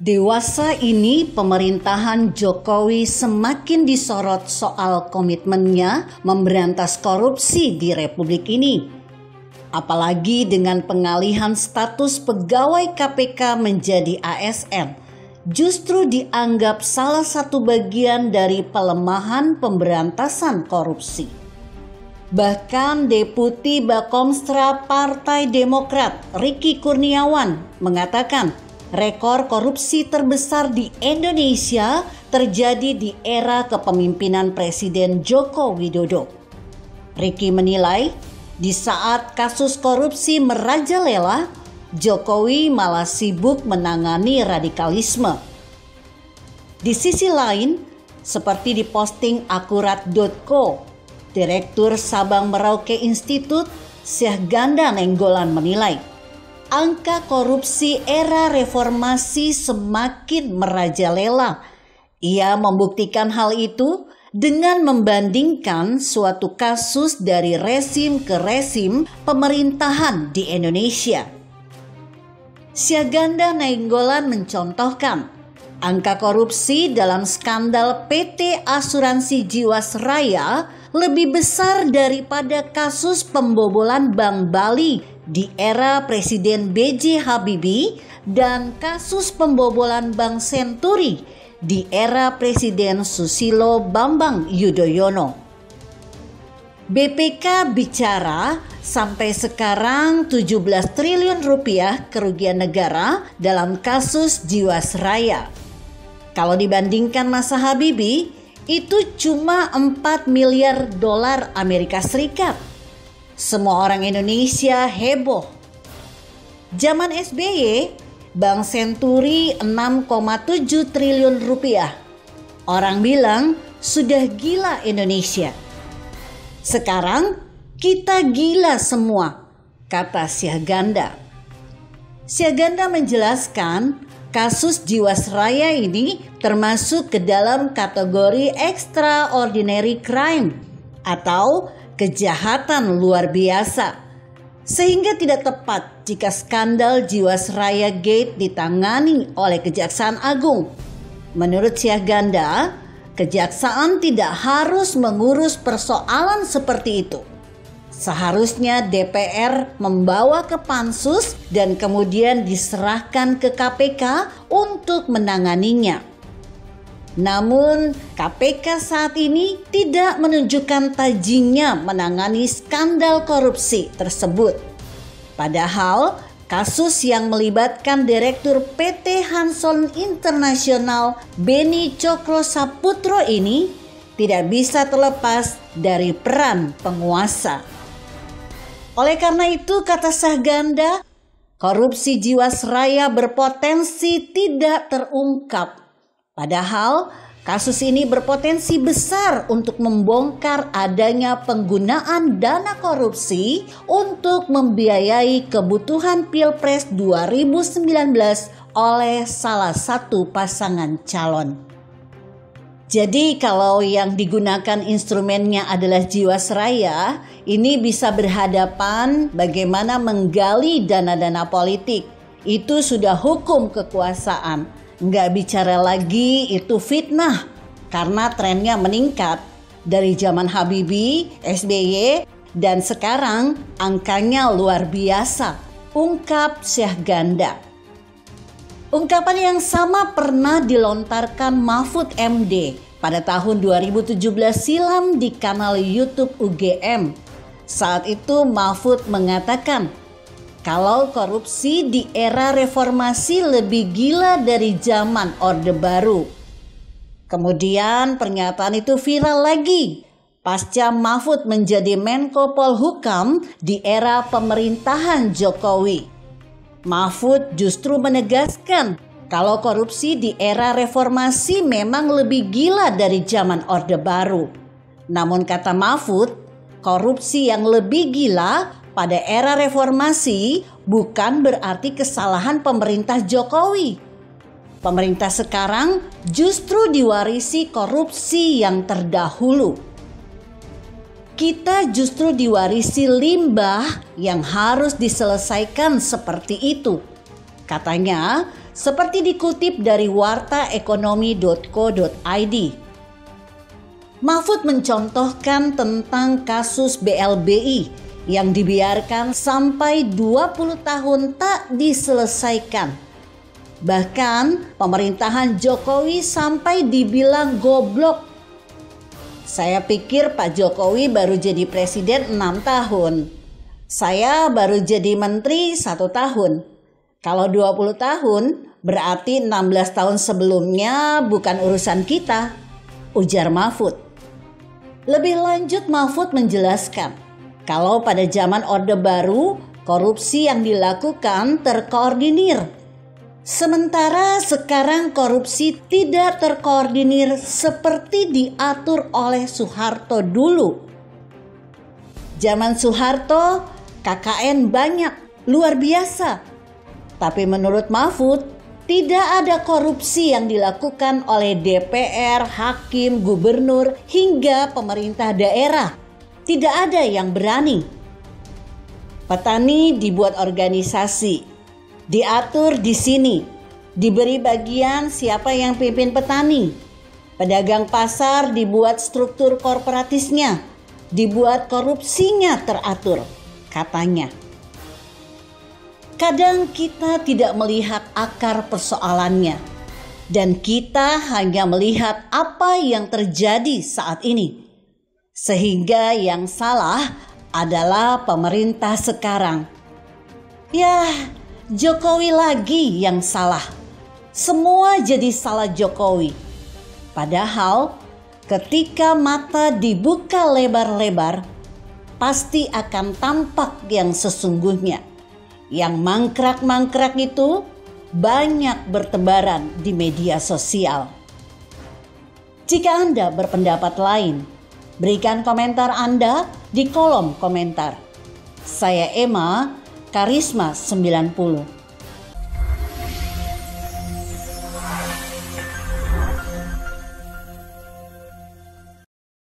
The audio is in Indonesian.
Dewasa ini pemerintahan Jokowi semakin disorot soal komitmennya memberantas korupsi di Republik ini. Apalagi dengan pengalihan status pegawai KPK menjadi ASN, justru dianggap salah satu bagian dari pelemahan pemberantasan korupsi. Bahkan Deputi Bakomstra Partai Demokrat Ricky Kurniawan mengatakan rekor korupsi terbesar di Indonesia terjadi di era kepemimpinan Presiden Joko Widodo. Ricky menilai di saat kasus korupsi merajalela, Jokowi malah sibuk menangani radikalisme. Di sisi lain, seperti diposting akurat.co, Direktur Sabang Merauke Institute Syahganda Nainggolan menilai angka korupsi era reformasi semakin merajalela. Ia membuktikan hal itu dengan membandingkan suatu kasus dari rezim ke rezim pemerintahan di Indonesia. Syahganda Nainggolan mencontohkan angka korupsi dalam skandal PT Asuransi Jiwasraya lebih besar daripada kasus pembobolan Bank Bali di era Presiden B.J. Habibie dan kasus pembobolan Bank Senturi di era Presiden Susilo Bambang Yudhoyono. BPK bicara sampai sekarang 17 triliun rupiah kerugian negara dalam kasus Jiwasraya. Kalau dibandingkan masa Habibie, itu cuma 4 miliar dolar Amerika Serikat. Semua orang Indonesia heboh. Zaman SBY, Bank Senturi 6,7 triliun rupiah. Orang bilang sudah gila Indonesia. Sekarang kita gila semua, kata Syahganda. Syahganda menjelaskan kasus Jiwasraya ini termasuk ke dalam kategori extraordinary crime atau kejahatan luar biasa, sehingga tidak tepat jika skandal Jiwasraya Gate ditangani oleh Kejaksaan Agung. Menurut Syahganda, kejaksaan tidak harus mengurus persoalan seperti itu. Seharusnya DPR membawa ke Pansus dan kemudian diserahkan ke KPK untuk menanganinya. Namun KPK saat ini tidak menunjukkan tajinya menangani skandal korupsi tersebut. Padahal kasus yang melibatkan Direktur PT Hanson International Beni Cokro Saputro ini tidak bisa terlepas dari peran penguasa. Oleh karena itu, kata Syahganda, korupsi Jiwasraya berpotensi tidak terungkap. Padahal kasus ini berpotensi besar untuk membongkar adanya penggunaan dana korupsi untuk membiayai kebutuhan Pilpres 2019 oleh salah satu pasangan calon. Jadi kalau yang digunakan instrumennya adalah Jiwasraya, ini bisa berhadapan bagaimana menggali dana-dana politik. Itu sudah hukum kekuasaan. Nggak bicara lagi itu fitnah karena trennya meningkat dari zaman Habibie, SBY, dan sekarang angkanya luar biasa, ungkap Syahganda. Ungkapan yang sama pernah dilontarkan Mahfud MD pada tahun 2017 silam di kanal YouTube UGM. Saat itu Mahfud mengatakan, kalau korupsi di era reformasi lebih gila dari zaman Orde Baru. Kemudian pernyataan itu viral lagi pasca Mahfud menjadi Menko Polhukam di era pemerintahan Jokowi. Mahfud justru menegaskan kalau korupsi di era reformasi memang lebih gila dari zaman Orde Baru. Namun kata Mahfud, korupsi yang lebih gila pada era reformasi bukan berarti kesalahan pemerintah Jokowi. Pemerintah sekarang justru diwarisi korupsi yang terdahulu. Kita justru diwarisi limbah yang harus diselesaikan seperti itu. Katanya, seperti dikutip dari wartaekonomi.co.id. Mahfud mencontohkan tentang kasus BLBI yang dibiarkan sampai 20 tahun tak diselesaikan. Bahkan pemerintahan Jokowi sampai dibilang goblok. Saya pikir Pak Jokowi baru jadi presiden 6 tahun. Saya baru jadi menteri 1 tahun. Kalau 20 tahun berarti 16 tahun sebelumnya bukan urusan kita, ujar Mahfud. Lebih lanjut Mahfud menjelaskan, kalau pada zaman Orde Baru korupsi yang dilakukan terkoordinir. Sementara sekarang korupsi tidak terkoordinir seperti diatur oleh Soeharto dulu. Zaman Soeharto KKN banyak, luar biasa. Tapi menurut Mahfud tidak ada korupsi yang dilakukan oleh DPR, hakim, gubernur hingga pemerintah daerah. Tidak ada yang berani. Petani dibuat organisasi. Diatur di sini, diberi bagian siapa yang pimpin petani. Pedagang pasar dibuat struktur korporatisnya, dibuat korupsinya teratur, katanya. Kadang kita tidak melihat akar persoalannya, dan kita hanya melihat apa yang terjadi saat ini. Sehingga yang salah adalah pemerintah sekarang. Yah, Jokowi lagi yang salah. Semua jadi salah Jokowi. Padahal ketika mata dibuka lebar-lebar, pasti akan tampak yang sesungguhnya. Yang mangkrak-mangkrak itu banyak bertebaran di media sosial. Jika Anda berpendapat lain, berikan komentar Anda di kolom komentar. Saya Emma, Karisma 90.